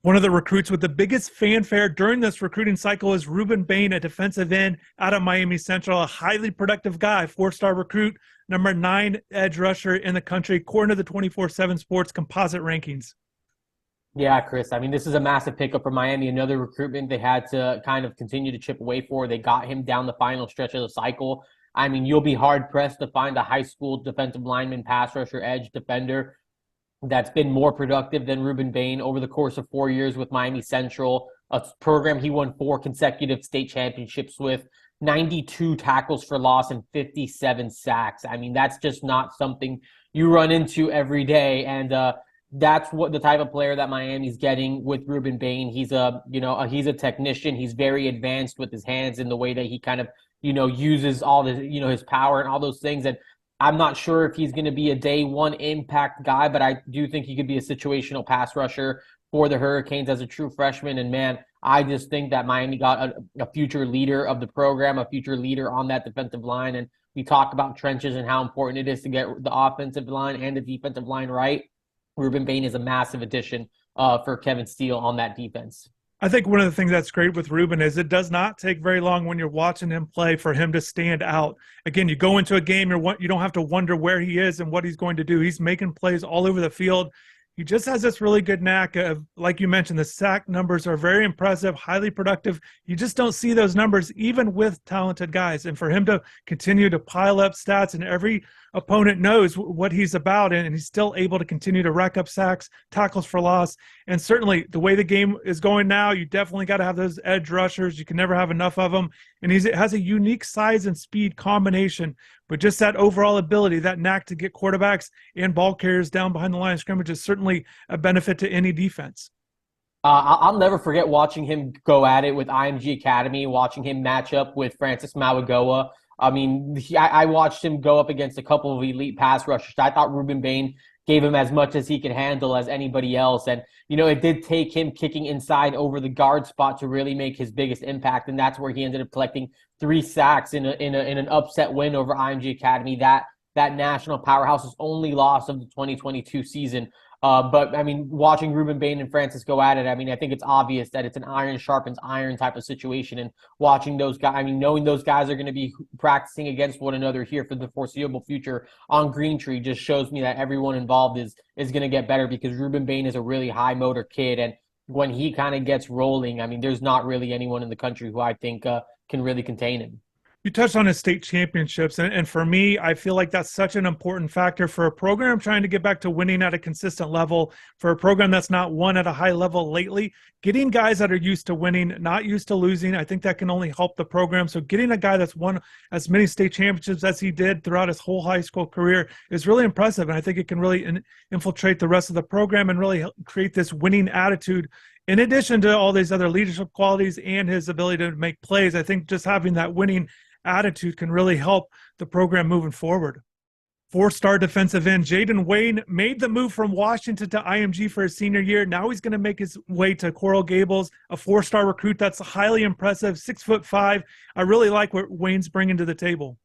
One of the recruits with the biggest fanfare during this recruiting cycle is Rueben Bain, a defensive end out of Miami Central, a highly productive guy, four-star recruit, number 9 edge rusher in the country, according to the 24/7 Sports composite rankings. Yeah, Chris. I mean, this is a massive pickup for Miami. Another recruitment they had to kind of continue to chip away for. They got him down the final stretch of the cycle. I mean, you'll be hard pressed to find a high school defensive lineman, pass rusher, edge defender that's been more productive than Rueben Bain over the course of 4 years with Miami Central, a program he won 4 consecutive state championships with, 92 tackles for loss and 57 sacks. I mean, that's just not something you run into every day. And that's what the type of player that Miami's getting with Rueben Bain. He's he's a technician. He's very advanced with his hands in the way that he kind of, uses all the, his power and all those things. And I'm not sure if he's going to be a day one impact guy, but I do think he could be a situational pass rusher for the Hurricanes as a true freshman. And man, I just think that Miami got a future leader of the program, a future leader on that defensive line. And we talk about trenches and how important it is to get the offensive line and the defensive line right. Rueben Bain is a massive addition for Kevin Steele on that defense. I think one of the things that's great with Ruben is it does not take very long when you're watching him play for him to stand out. Again, you go into a game, you don't have to wonder where he is and what he's going to do. He's making plays all over the field. He just has this really good knack of, like you mentioned, the sack numbers are very impressive, highly productive. You just don't see those numbers even with talented guys. And for him to continue to pile up stats, and every opponent knows what he's about, and he's still able to continue to rack up sacks, tackles for loss. And certainly the way the game is going now, you definitely got to have those edge rushers. You can never have enough of them. And he has a unique size and speed combination, but just that overall ability, that knack to get quarterbacks and ball carriers down behind the line of scrimmage is certainly a benefit to any defense. I'll never forget watching him go at it with IMG Academy, watching him match up with Francis Mauigoa. I mean, I watched him go up against a couple of elite pass rushers. I thought Rueben Bain gave him as much as he could handle as anybody else. And, it did take him kicking inside over the guard spot to really make his biggest impact. And that's where he ended up collecting 3 sacks in an upset win over IMG Academy. That national powerhouse's only loss of the 2022 season. But I mean, watching Rueben Bain and Francis go at it, I mean, I think it's obvious that it's an iron sharpens iron type of situation. And watching those guys, I mean, knowing those guys are going to be practicing against one another here for the foreseeable future on Green Tree just shows me that everyone involved is going to get better, because Rueben Bain is a really high motor kid. And when he kind of gets rolling, I mean, there's not really anyone in the country who I think can really contain him. You touched on his state championships, and for me, I feel like that's such an important factor for a program trying to get back to winning at a consistent level, for a program that's not won at a high level lately. Getting guys that are used to winning, not used to losing, I think that can only help the program. So getting a guy that's won as many state championships as he did throughout his whole high school career is really impressive, and I think it can really infiltrate the rest of the program and really create this winning attitude. In addition to all these other leadership qualities and his ability to make plays, I think just having that winning attitude can really help the program moving forward. 4-star defensive end Jayden Wayne made the move from Washington to IMG for his senior year. Now he's going to make his way to Coral Gables, a 4-star recruit that's highly impressive, 6'5". I really like what Wayne's bringing to the table.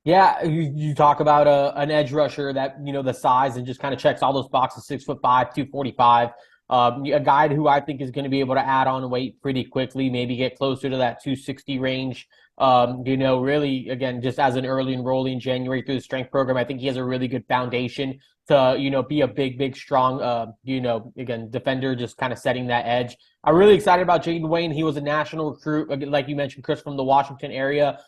Yeah, you talk about an edge rusher that, the size and just kind of checks all those boxes, 6'5", 245. A guy who I think is going to be able to add on weight pretty quickly, maybe get closer to that 260 range. Really, again, just as an early enrollee in January through the strength program, I think he has a really good foundation to, be a big, strong, again, defender, just kind of setting that edge. I'm really excited about Jayden Wayne. He was a national recruit, like you mentioned, Chris, from the Washington area.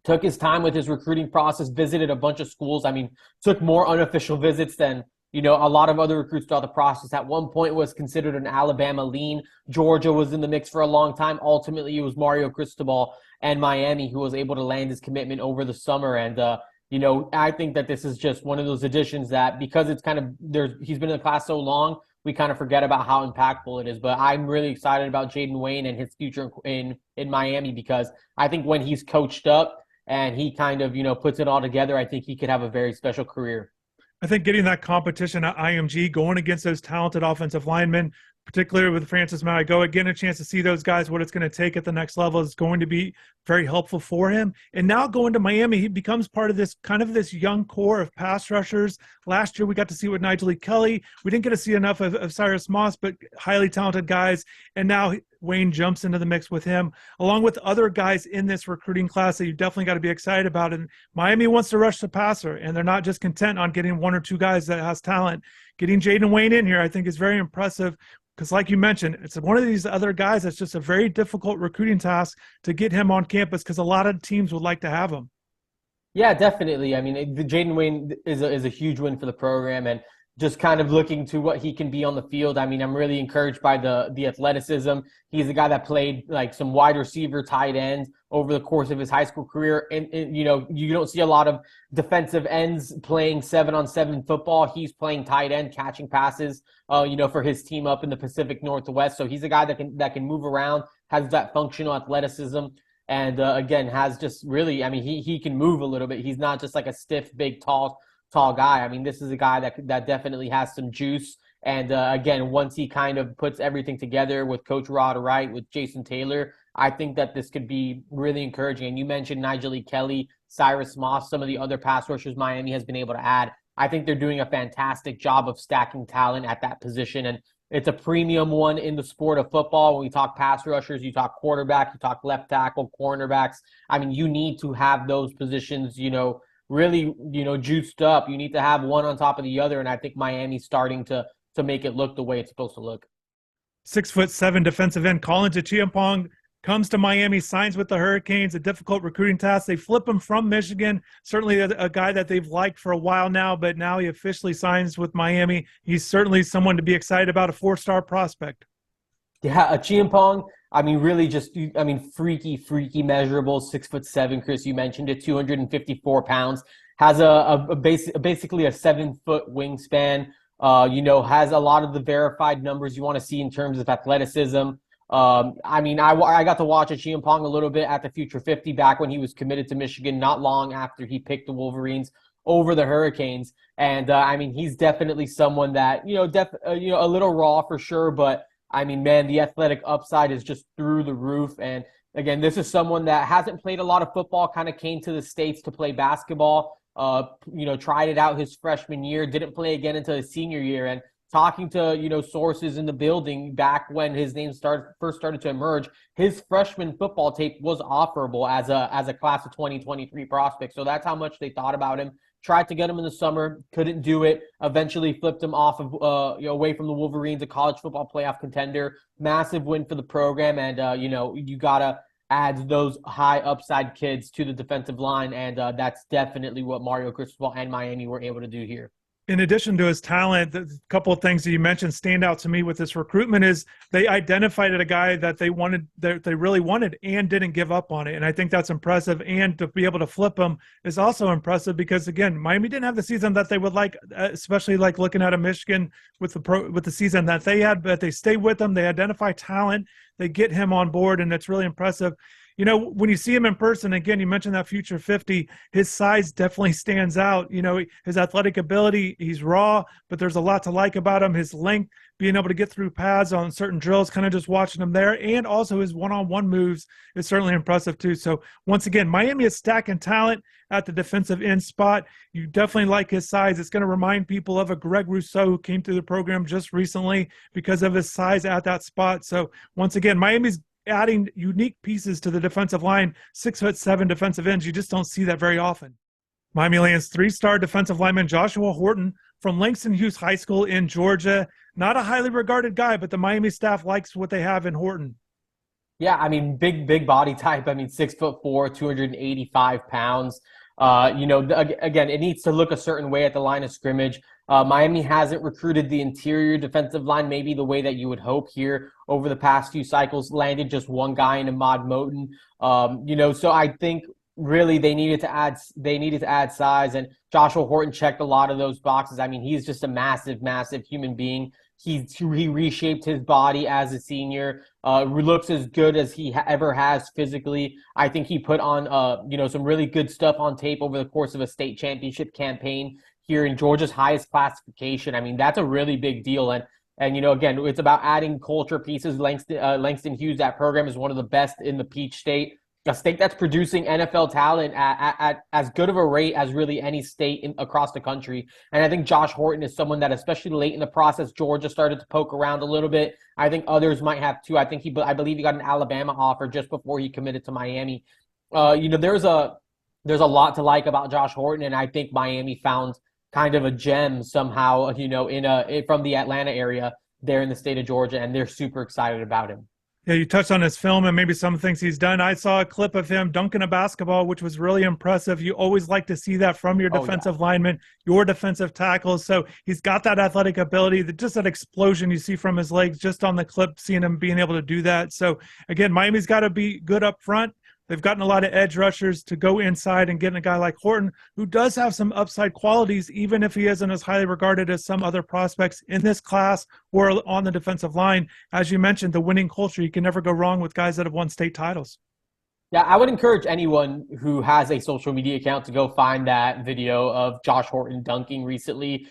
Took his time with his recruiting process, visited a bunch of schools. I mean, took more unofficial visits than a lot of other recruits throughout the process. At one point was considered an Alabama lean. Georgia was in the mix for a long time. Ultimately, it was Mario Cristobal and Miami who was able to land his commitment over the summer. And, I think that this is just one of those additions that, because it's kind of he's been in the class so long, we kind of forget about how impactful it is. But I'm really excited about Jayden Wayne and his future in Miami, because I think when he's coached up and he kind of, puts it all together, I think he could have a very special career. I think getting that competition at IMG, going against those talented offensive linemen, particularly with Francis Mauigoa, getting a chance to see those guys, what it's going to take at the next level is going to be very helpful for him. And now going to Miami, he becomes part of this kind of this young core of pass rushers. Last year, we got to see with Nigel Kelly. We didn't get to see enough of Cyrus Moss, but highly talented guys. And now Wayne jumps into the mix with him, along with other guys in this recruiting class that you definitely got to be excited about. And Miami wants to rush the passer, and they're not just content on getting one or two guys that has talent. Getting Jayden Wayne in here, I think, is very impressive because, like you mentioned, it's one of these other guys that's just a very difficult recruiting task to get him on campus because a lot of teams would like to have him. Yeah, definitely. I mean, the Jayden Wayne is a huge win for the program, and just kind of looking to what he can be on the field. I mean, I'm really encouraged by the athleticism. He's a guy that played like some wide receiver, tight end over the course of his high school career. And you know, you don't see a lot of defensive ends playing 7-on-7 football. He's playing tight end, catching passes, you know, for his team up in the Pacific Northwest. So he's a guy that can move around, has that functional athleticism. And again, has just really, I mean, he can move a little bit. He's not just like a stiff, big, tall guy. I mean, this is a guy that definitely has some juice. And again, once he kind of puts everything together with Coach Rod Wright, with Jason Taylor, I think that this could be really encouraging. And you mentioned Nigel Kelly, Cyrus Moss, some of the other pass rushers Miami has been able to add. I think they're doing a fantastic job of stacking talent at that position. And it's a premium one in the sport of football. When we talk pass rushers, you talk quarterback, you talk left tackle, cornerbacks. I mean, you need to have those positions, you know, really, you know, juiced up. You need to have one on top of the other, and I think Miami's starting to make it look the way it's supposed to look. 6'7" defensive end Collins Acheampong comes to Miami, signs with the Hurricanes, a difficult recruiting task. They flip him from Michigan, certainly a guy that they've liked for a while now, but now he officially signs with Miami. He's certainly someone to be excited about, a 4-star prospect. Yeah, Acheampong, I mean, really just, I mean, freaky measurables, 6'7", Chris, you mentioned it, 254 pounds, has basically a 7-foot wingspan, you know, has a lot of the verified numbers you want to see in terms of athleticism. I mean, I got to watch Acheampong a little bit at the Future 50 back when he was committed to Michigan, not long after he picked the Wolverines over the Hurricanes. And, I mean, he's definitely someone that, you know, a little raw for sure, but I mean, man, the athletic upside is just through the roof. And again, this is someone that hasn't played a lot of football, kind of came to the States to play basketball, you know, tried it out his freshman year, didn't play again until his senior year. And talking to, you know, sources in the building back when his name first started to emerge, his freshman football tape was offerable as a class of 2023 prospect. So that's how much they thought about him. Tried to get him in the summer, couldn't do it. Eventually flipped him off of, you know, away from the Wolverines, a college football playoff contender. Massive win for the program, and you know, you gotta add those high upside kids to the defensive line, and that's definitely what Mario Cristobal and Miami were able to do here. In addition to his talent, a couple of things that you mentioned stand out to me with this recruitment is they identified a guy that they really wanted and didn't give up on it. And I think that's impressive. And to be able to flip him is also impressive because, again, Miami didn't have the season that they would like, especially like looking at a Michigan with the season that they had, but they stay with him. They identify talent. They get him on board, and it's really impressive. You know, when you see him in person, again, you mentioned that Future 50, his size definitely stands out. You know, his athletic ability, he's raw, but there's a lot to like about him. His length, being able to get through pads on certain drills, kind of just watching him there. And also his one-on-one moves is certainly impressive too. So once again, Miami is stacking talent at the defensive end spot. You definitely like his size. It's going to remind people of a Greg Rousseau who came through the program just recently because of his size at that spot. So once again, Miami's adding unique pieces to the defensive line, 6'7" defensive ends. You just don't see that very often. Miami lands 3-star defensive lineman Joshua Horton from Langston Hughes High School in Georgia. Not a highly regarded guy, but the Miami staff likes what they have in Horton. Yeah, I mean, big body type. I mean, 6'4", 285 pounds. You know, again, it needs to look a certain way at the line of scrimmage. Miami hasn't recruited the interior defensive line maybe the way that you would hope here over the past few cycles. Landed just one guy in Ahmad Moten. You know, so I think really they needed to add size, and Joshua Horton checked a lot of those boxes. I mean, he's just a massive human being. He reshaped his body as a senior. Looks as good as he ever has physically. I think he put on, you know, some really good stuff on tape over the course of a state championship campaign here in Georgia's highest classification. I mean, that's a really big deal. And And, again, it's about adding culture pieces. Langston Hughes, that program is one of the best in the Peach State, a state that's producing NFL talent at as good of a rate as really any state across the country. And I think Josh Horton is someone that, especially late in the process, Georgia started to poke around a little bit. I think others might have too. I believe he got an Alabama offer just before he committed to Miami. There's a lot to like about Josh Horton, and I think Miami found kind of a gem somehow, from the Atlanta area there in the state of Georgia, and they're super excited about him. Yeah, you touched on his film and maybe some things he's done. I saw a clip of him dunking a basketball, which was really impressive. You always like to see that from your defensive lineman, your defensive tackles. So he's got that athletic ability, just that explosion you see from his legs just on the clip, seeing him being able to do that. So again, Miami's got to be good up front. They've gotten a lot of edge rushers to go inside and getting a guy like Horton, who does have some upside qualities, even if he isn't as highly regarded as some other prospects in this class or on the defensive line. As you mentioned, the winning culture, you can never go wrong with guys that have won state titles. Yeah, I would encourage anyone who has a social media account to go find that video of Josh Horton dunking recently.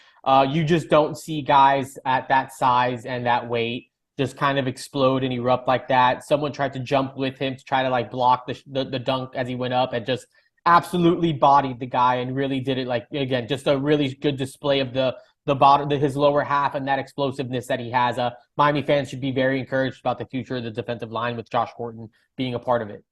You just don't see guys at that size and that weight just kind of explode and erupt like that. Someone tried to jump with him to try to block the dunk as he went up, and just absolutely bodied the guy and really did it. Again, just a really good display of the bottom, his lower half, and that explosiveness that he has. Miami fans should be very encouraged about the future of the defensive line with Josh Horton being a part of it.